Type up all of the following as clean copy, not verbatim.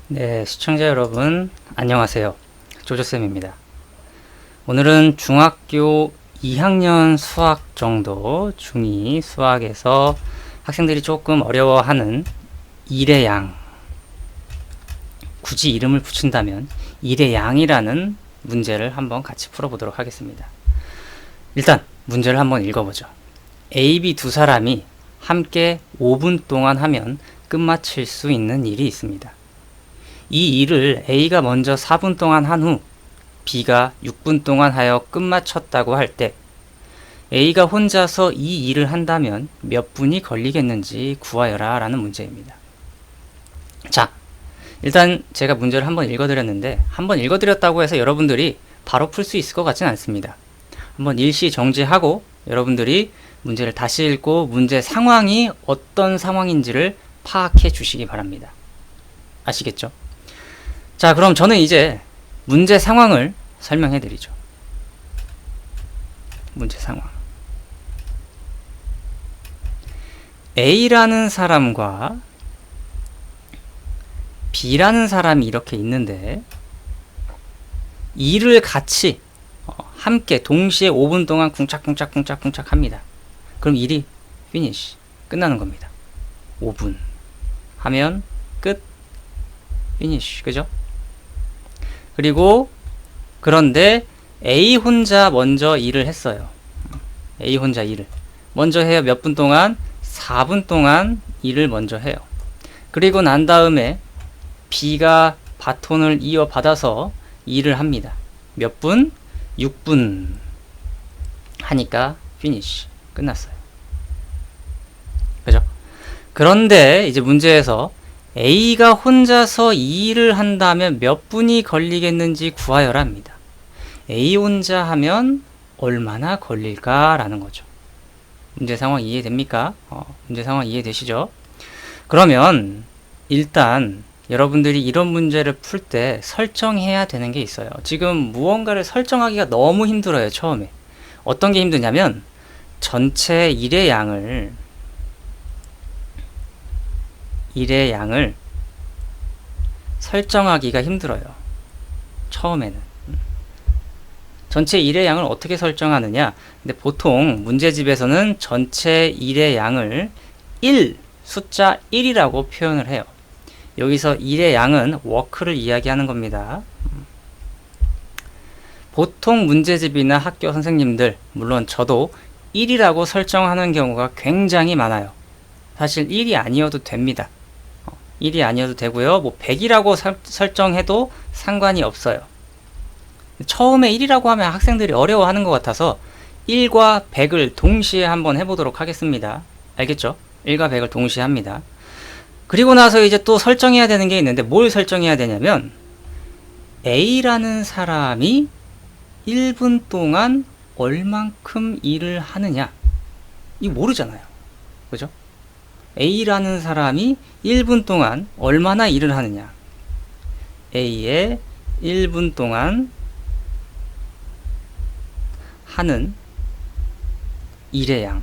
네, 시청자 여러분 안녕하세요. 조조쌤입니다. 오늘은 중학교 2학년 수학 정도, 중2 수학에서 학생들이 조금 어려워하는 일의 양, 굳이 이름을 붙인다면 일의 양이라는 문제를 한번 같이 풀어보도록 하겠습니다. 일단 문제를 한번 읽어보죠. A, B 두 사람이 함께 5분 동안 하면 끝마칠 수 있는 일이 있습니다. 이 일을 A가 먼저 4분 동안 한 후 B가 6분 동안 하여 끝마쳤다고 할 때 A가 혼자서 이 일을 한다면 몇 분이 걸리겠는지 구하여라 라는 문제입니다. 자, 일단 제가 문제를 한번 읽어드렸는데 한번 읽어드렸다고 해서 여러분들이 바로 풀 수 있을 것 같지는 않습니다. 한번 일시 정지하고 여러분들이 문제를 다시 읽고 문제 상황이 어떤 상황인지를 파악해 주시기 바랍니다. 아시겠죠? 자, 그럼 저는 이제 문제 상황을 설명해 드리죠. 문제 상황. A라는 사람과 B라는 사람이 이렇게 있는데 일을 같이 함께 동시에 5분 동안 쿵짝쿵짝쿵짝쿵짝 합니다. 그럼 일이 finish, 끝나는 겁니다. 5분 하면 끝, finish, 그죠? 그리고 그런데 A 혼자 먼저 일을 했어요. A 혼자 일을 먼저 해요. 몇 분 동안? 4분 동안 일을 먼저 해요. 그리고 난 다음에 B가 바톤을 이어받아서 일을 합니다. 몇 분? 6분 하니까 finish, 끝났어요. 그죠? 그런데 이제 문제에서 A가 혼자서 이 일을 한다면 몇 분이 걸리겠는지 구하여라 합니다. A 혼자 하면 얼마나 걸릴까? 라는 거죠. 문제 상황 이해됩니까? 문제 상황 이해되시죠? 그러면 일단 여러분들이 이런 문제를 풀 때 설정해야 되는 게 있어요. 지금 무언가를 설정하기가 너무 힘들어요. 처음에. 어떤 게 힘드냐면 전체 일의 양을 설정하기가 힘들어요. 처음에는. 전체 일의 양을 어떻게 설정하느냐? 근데 보통 문제집에서는 전체 일의 양을 1, 숫자 1이라고 표현을 해요. 여기서 일의 양은 워크를 이야기하는 겁니다. 보통 문제집이나 학교 선생님들, 물론 저도 1이라고 설정하는 경우가 굉장히 많아요. 사실 1이 아니어도 됩니다. 1이 아니어도 되고요. 뭐 100이라고 설정해도 상관이 없어요. 처음에 1이라고 하면 학생들이 어려워하는 것 같아서 1과 100을 동시에 한번 해보도록 하겠습니다. 알겠죠? 1과 100을 동시에 합니다. 그리고 나서 이제 또 설정해야 되는 게 있는데 뭘 설정해야 되냐면 A라는 사람이 1분 동안 얼만큼 일을 하느냐, 이거 모르잖아요. 그죠? A라는 사람이 1분 동안 얼마나 일을 하느냐, A의 1분 동안 하는 일의 양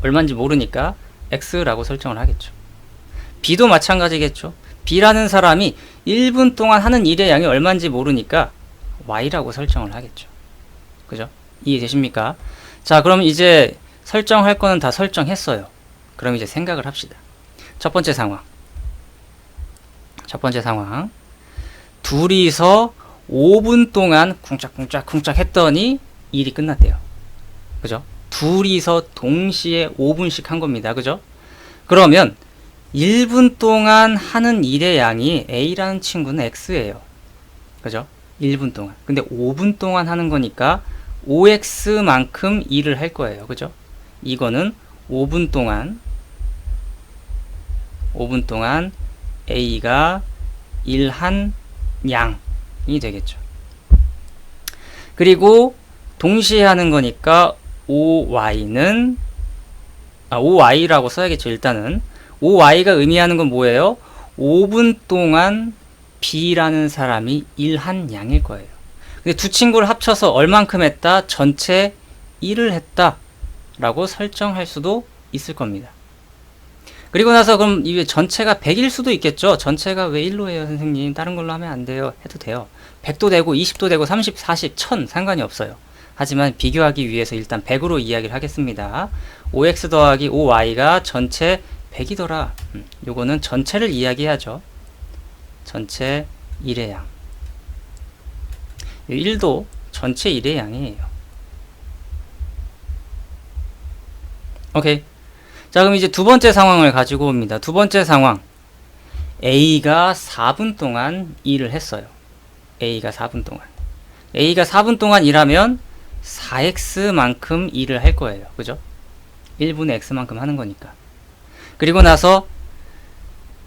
얼마인지 모르니까 X라고 설정을 하겠죠. B도 마찬가지겠죠. B라는 사람이 1분 동안 하는 일의 양이 얼마인지 모르니까 Y라고 설정을 하겠죠. 그죠? 이해되십니까? 자, 그럼 이제 설정할 거는 다 설정했어요. 그럼 이제 생각을 합시다. 첫 번째 상황. 둘이서 5분 동안 쿵짝쿵짝 했더니 일이 끝났대요. 그죠? 둘이서 동시에 5분씩 한 겁니다. 그죠? 그러면 1분 동안 하는 일의 양이 A라는 친구는 X예요. 그죠? 1분 동안. 근데 5분 동안 하는 거니까 5X만큼 일을 할 거예요. 그죠? 이거는 5분 동안 A가 일한 양이 되겠죠. 그리고 동시에 하는 거니까 OY라고 써야겠죠. 일단은 OY가 의미하는 건 뭐예요? 5분 동안 B라는 사람이 일한 양일 거예요. 근데 두 친구를 합쳐서 얼만큼 했다? 전체 1을 했다 라고 설정할 수도 있을 겁니다. 그리고 나서 그럼 이 전체가 100일 수도 있겠죠. 전체가 왜 1로 해요 선생님? 다른 걸로 하면 안 돼요. 해도 돼요. 100도 되고 20도 되고 30, 40, 1000 상관이 없어요. 하지만 비교하기 위해서 일단 100으로 이야기를 하겠습니다. 5x 더하기 5y가 전체 100이더라. 요거는 전체를 이야기하죠. 전체 1의 양. 1도 전체 1의 양이에요. 오케이. 자, 그럼 이제 두 번째 상황을 가지고 옵니다. 두 번째 상황. A가 4분 동안 일을 했어요. A가 4분 동안. A가 4분 동안 일하면 4x만큼 일을 할 거예요. 그죠? 1분의 x만큼 하는 거니까. 그리고 나서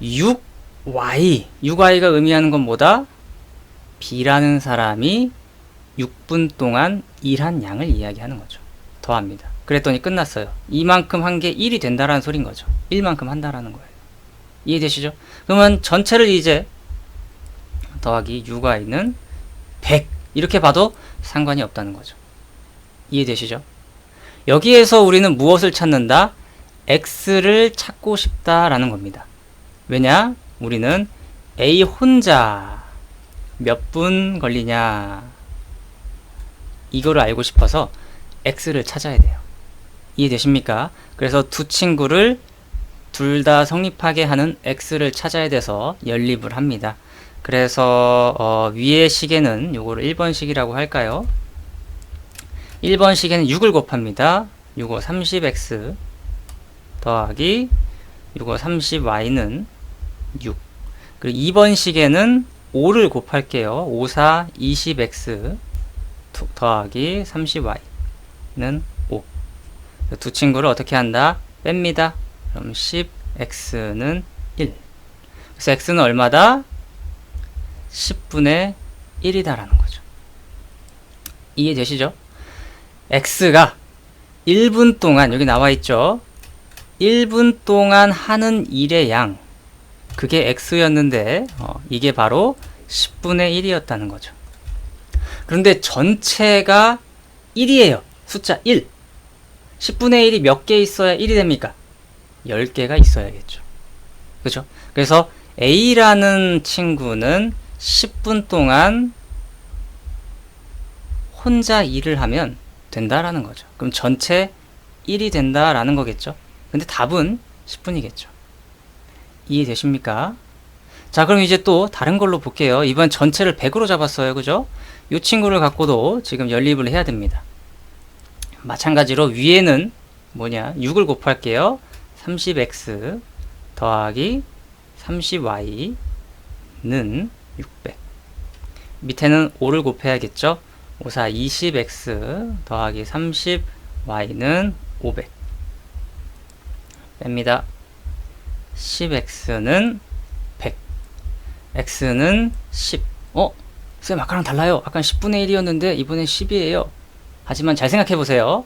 6y가 의미하는 건 뭐다? B라는 사람이 6분 동안 일한 양을 이야기하는 거죠. 더합니다. 그랬더니 끝났어요. 이만큼 한 게 1이 된다라는 소린 거죠. 1만큼 한다라는 거예요. 이해되시죠? 그러면 전체를 이제 더하기 6y는 100 이렇게 봐도 상관이 없다는 거죠. 이해되시죠? 여기에서 우리는 무엇을 찾는다? x를 찾고 싶다라는 겁니다. 왜냐? 우리는 A 혼자 몇 분 걸리냐 이거를 알고 싶어서 x를 찾아야 돼요. 이해되십니까? 그래서 두 친구를 둘 다 성립하게 하는 x를 찾아야 돼서 연립을 합니다. 그래서 위의 식에는 요거를 1번식이라고 할까요? 1번식에는 6을 곱합니다. 6호 30x 더하기 6호 30y는 6. 그리고 2번식에는 5를 곱할게요. 5, 4, 20x 더하기 30y는 5. 두 친구를 어떻게 한다? 뺍니다. 그럼 10x는 1. 그래서 x는 얼마다? 10분의 1이다라는 거죠. 이해되시죠? x가 1분 동안, 여기 나와 있죠? 1분 동안 하는 일의 양. 그게 x였는데, 이게 바로 10분의 1이었다는 거죠. 그런데 전체가 1이에요. 숫자 1. 10분의 1이 몇 개 있어야 1이 됩니까? 10개가 있어야겠죠. 그죠? 그래서 A라는 친구는 10분 동안 혼자 일을 하면 된다라는 거죠. 그럼 전체 1이 된다라는 거겠죠. 근데 답은 10분이겠죠. 이해되십니까? 자, 그럼 이제 또 다른 걸로 볼게요. 이번 전체를 100으로 잡았어요. 그죠? 이 친구를 갖고도 지금 연립을 해야 됩니다. 마찬가지로 위에는 뭐냐? 6을 곱할게요. 30x 더하기 30y는 600. 밑에는 5를 곱해야겠죠? 5, 4, 20x 더하기 30y는 500. 뺍니다. 10x는 100. x는 10. 쌤, 아까랑 달라요. 아까는 10분의 1이었는데 이번엔 10이에요. 하지만 잘 생각해 보세요.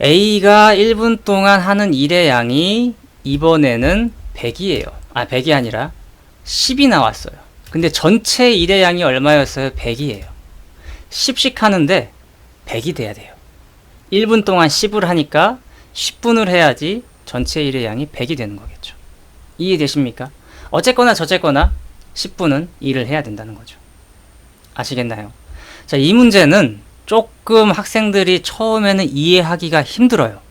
A가 1분 동안 하는 일의 양이 이번에는 100이에요. 100이 아니라 10이 나왔어요. 근데 전체 일의 양이 얼마였어요? 100이에요. 10씩 하는데 100이 돼야 돼요. 1분 동안 10을 하니까 10분을 해야지 전체 일의 양이 100이 되는 거겠죠. 이해되십니까? 어쨌거나 저쨌거나 10분은 일을 해야 된다는 거죠. 아시겠나요? 자, 이 문제는 조금 학생들이 처음에는 이해하기가 힘들어요.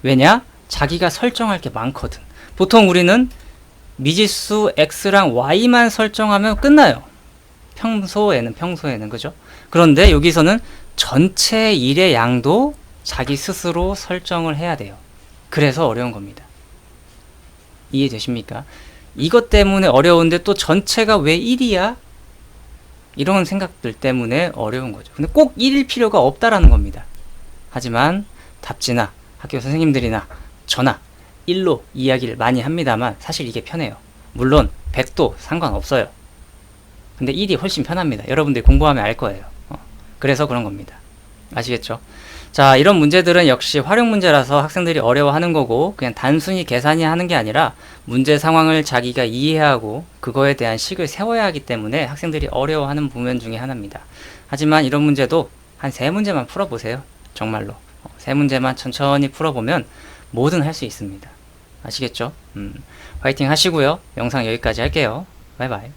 왜냐? 자기가 설정할 게 많거든. 보통 우리는 미지수 x랑 y만 설정하면 끝나요. 평소에는 그죠? 그런데 여기서는 전체 일의 양도 자기 스스로 설정을 해야 돼요. 그래서 어려운 겁니다. 이해되십니까? 이것 때문에 어려운데 또 전체가 왜 1이야? 이런 생각들 때문에 어려운 거죠. 근데 꼭 1일 필요가 없다라는 겁니다. 하지만 답지나 학교 선생님들이나 저나 1로 이야기를 많이 합니다만 사실 이게 편해요. 물론 100도 상관없어요. 근데 1이 훨씬 편합니다. 여러분들이 공부하면 알 거예요. 그래서 그런 겁니다. 아시겠죠? 자, 이런 문제들은 역시 활용 문제라서 학생들이 어려워하는 거고 그냥 단순히 계산이 하는 게 아니라 문제 상황을 자기가 이해하고 그거에 대한 식을 세워야 하기 때문에 학생들이 어려워하는 부분 중에 하나입니다. 하지만 이런 문제도 한 3문제만 풀어보세요. 정말로. 3문제만 천천히 풀어보면 뭐든 할 수 있습니다. 아시겠죠? 화이팅 하시고요. 영상 여기까지 할게요. 바이바이.